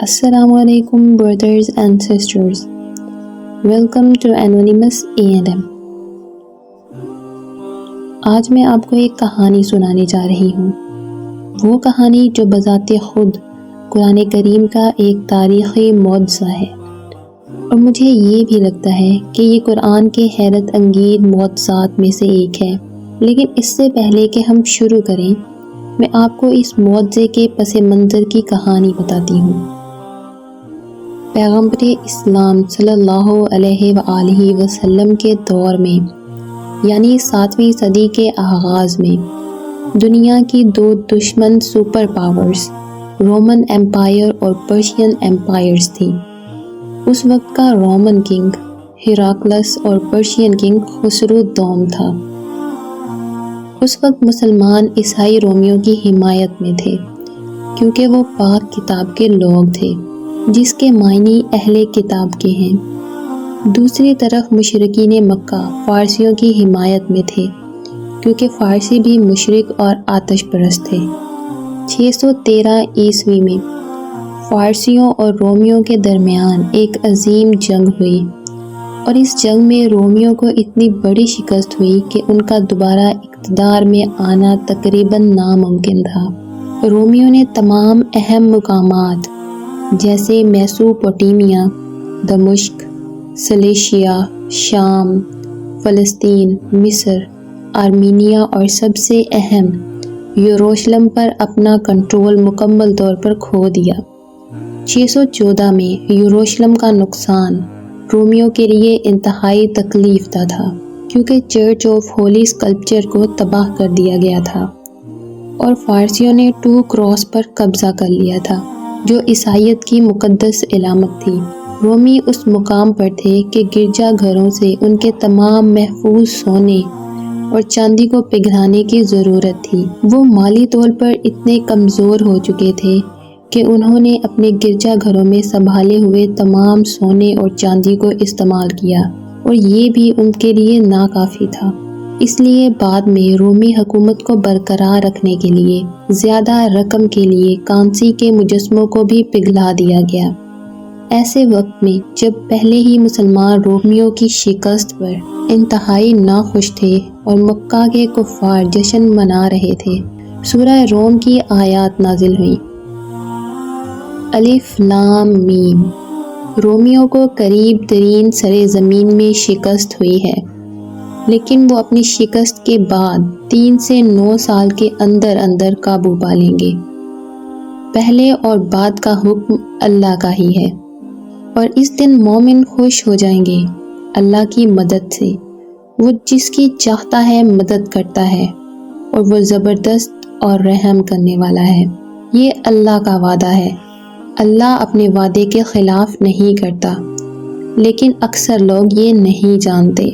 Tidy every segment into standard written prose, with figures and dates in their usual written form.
Assalamu alaikum brothers and sisters. Welcome to Anonymous A&M. آج میں آپ کو ایک کہانی سنانے جا رہی ہوں. وہ کہانی جو بذات خود قرآن کریم کا ایک تاریخی معجزہ ہے، اور مجھے یہ بھی لگتا ہے کہ یہ قرآن کے حیرت انگیز معجزات میں سے ایک ہے. لیکن اس سے پہلے کہ ہم شروع کریں، میں آپ کو اس معجزے کے پس منظر کی کہانی بتاتی ہوں. پیغمبر اسلام صلی اللہ علیہ وآلہ وسلم کے دور میں، یعنی 7ویں صدی کے آغاز میں، دنیا کی دو دشمن سپر پاورز رومن ایمپائر اور پرشین ایمپائرز تھیں. اس وقت کا رومن کنگ ہیراکلس اور پرشین کنگ خسرو دوم تھا. اس وقت مسلمان عیسائی رومیوں کی حمایت میں تھے، کیونکہ وہ پاک کتاب کے لوگ تھے، جس کے معنی اہل کتاب کے ہیں. دوسری طرف مشرکین مکہ فارسیوں کی حمایت میں تھے، کیونکہ فارسی بھی مشرک اور آتش پرست تھے. 613 عیسوی میں فارسیوں اور رومیوں کے درمیان ایک عظیم جنگ ہوئی، اور اس جنگ میں رومیوں کو اتنی بڑی شکست ہوئی کہ ان کا دوبارہ اقتدار میں آنا تقریباً ناممکن تھا. رومیوں نے تمام اہم مقامات جیسے میسوپوٹیمیا، دمشق، سلیشیا، شام، فلسطین، مصر، آرمینیا اور سب سے اہم یروشلم پر اپنا کنٹرول مکمل طور پر کھو دیا. 614 میں یروشلم کا نقصان رومیوں کے لیے انتہائی تکلیف دہ تھا، کیونکہ چرچ آف ہولی اسکلپچر کو تباہ کر دیا گیا تھا، اور فارسیوں نے 2 کراس پر قبضہ کر لیا تھا، جو عیسائیت کی مقدس علامت تھی. رومی اس مقام پر تھے کہ گرجا گھروں سے ان کے تمام محفوظ سونے اور چاندی کو پگھلانے کی ضرورت تھی. وہ مالی طور پر اتنے کمزور ہو چکے تھے کہ انہوں نے اپنے گرجا گھروں میں سنبھالے ہوئے تمام سونے اور چاندی کو استعمال کیا، اور یہ بھی ان کے لیے ناکافی تھا. اس لیے بعد میں رومی حکومت کو برقرار رکھنے کے لیے زیادہ رقم کے لیے کانسی کے مجسموں کو بھی پگھلا دیا گیا. ایسے وقت میں جب پہلے ہی مسلمان رومیوں کی شکست پر انتہائی ناخوش تھے اور مکہ کے کفار جشن منا رہے تھے، سورہ روم کی آیات نازل ہوئیں. الف لام میم. رومیوں کو قریب ترین سر زمین میں شکست ہوئی ہے، لیکن وہ اپنی شکست کے بعد 3 سے 9 سال کے اندر اندر قابو پا لیں گے. پہلے اور بعد کا حکم اللہ کا ہی ہے، اور اس دن مومن خوش ہو جائیں گے اللہ کی مدد سے. وہ جس کی چاہتا ہے مدد کرتا ہے، اور وہ زبردست اور رحم کرنے والا ہے. یہ اللہ کا وعدہ ہے. اللہ اپنے وعدے کے خلاف نہیں کرتا، لیکن اکثر لوگ یہ نہیں جانتے.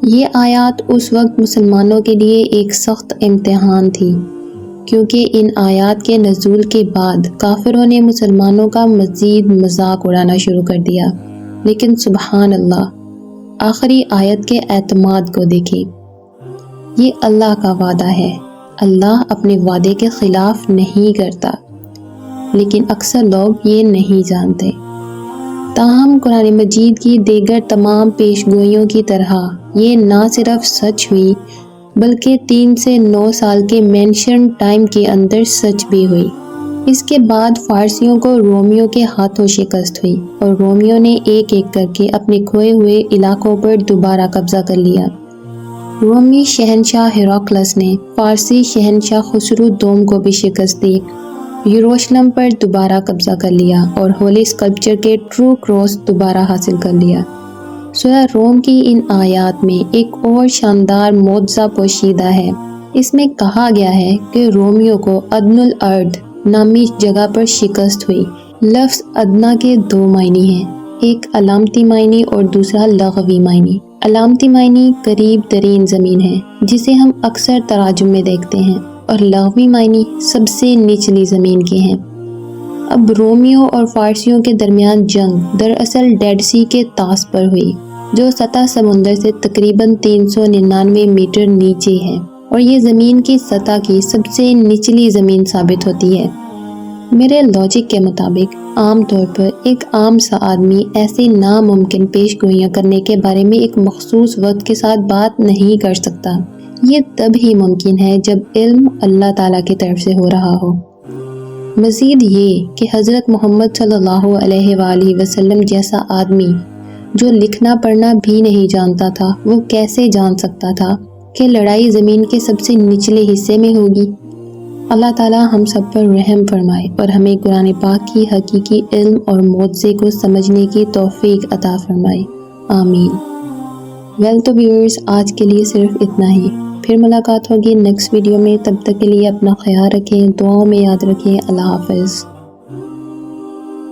یہ آیات اس وقت مسلمانوں کے لیے ایک سخت امتحان تھی، کیونکہ ان آیات کے نزول کے بعد کافروں نے مسلمانوں کا مزید مذاق اڑانا شروع کر دیا. لیکن سبحان اللہ، آخری آیت کے اعتماد کو دیکھیں. یہ اللہ کا وعدہ ہے. اللہ اپنے وعدے کے خلاف نہیں کرتا، لیکن اکثر لوگ یہ نہیں جانتے. تاہم قرآن مجید کی دیگر تمام پیش گوئیوں کی طرح یہ نہ صرف سچ ہوئی، بلکہ 3 سے 9 سال کے مینشن ٹائم کے اندر سچ بھی ہوئی. اس کے بعد فارسیوں کو رومیوں کے ہاتھوں شکست ہوئی، اور رومیوں نے ایک ایک کر کے اپنے کھوئے ہوئے علاقوں پر دوبارہ قبضہ کر لیا. رومی شہنشاہ ہیراکلس نے فارسی شہنشاہ خسرو دوم کو بھی شکست دی، یروشلم پر دوبارہ قبضہ کر لیا، اور ہولی اسکلپچر کے ٹرو کراس دوبارہ حاصل کر لیا. سورہ روم کی ان آیات میں ایک اور شاندار معجزہ پوشیدہ ہے. اس میں کہا گیا ہے کہ رومیوں کو ادن الارض نامی جگہ پر شکست ہوئی. لفظ ادنا کے 2 معنی ہیں، ایک علامتی معنی اور دوسرا لغوی معنی. علامتی معنی قریب ترین زمین ہے، جسے ہم اکثر تراجم میں دیکھتے ہیں، اور لغوی معنی سب سے نچلی زمین کے ہیں. اب رومیوں اور فارسیوں کے درمیان جنگ دراصل ڈیڈ سی کے طاس پر ہوئی، جو سطح سمندر سے تقریباً 399 میٹر نیچے ہے، اور یہ زمین کی سطح کی سب سے نچلی زمین ثابت ہوتی ہے. میرے لاجک کے مطابق عام طور پر ایک عام سا آدمی ایسے ناممکن پیش گوئیاں کرنے کے بارے میں ایک مخصوص وقت کے ساتھ بات نہیں کر سکتا۔ یہ تب ہی ممکن ہے جب علم اللہ تعالیٰ کی طرف سے ہو رہا ہو۔ مزید یہ کہ حضرت محمد صلی اللہ علیہ وآلہ وسلم جیسا آدمی جو لکھنا پڑھنا بھی نہیں جانتا تھا، وہ کیسے جان سکتا تھا کہ لڑائی زمین کے سب سے نچلے حصے میں ہوگی؟ اللہ تعالیٰ ہم سب پر رحم فرمائے اور ہمیں قرآن پاک کی حقیقی علم اور معجزے کو سمجھنے کی توفیق عطا فرمائے، آمین۔ ویل تو ویورز، آج کے لیے صرف اتنا ہی۔ پھر ملاقات ہوگی نیکسٹ ویڈیو میں، تب تک کے لیے اپنا خیال رکھیں، دعاؤں میں یاد رکھیں۔ اللہ حافظ۔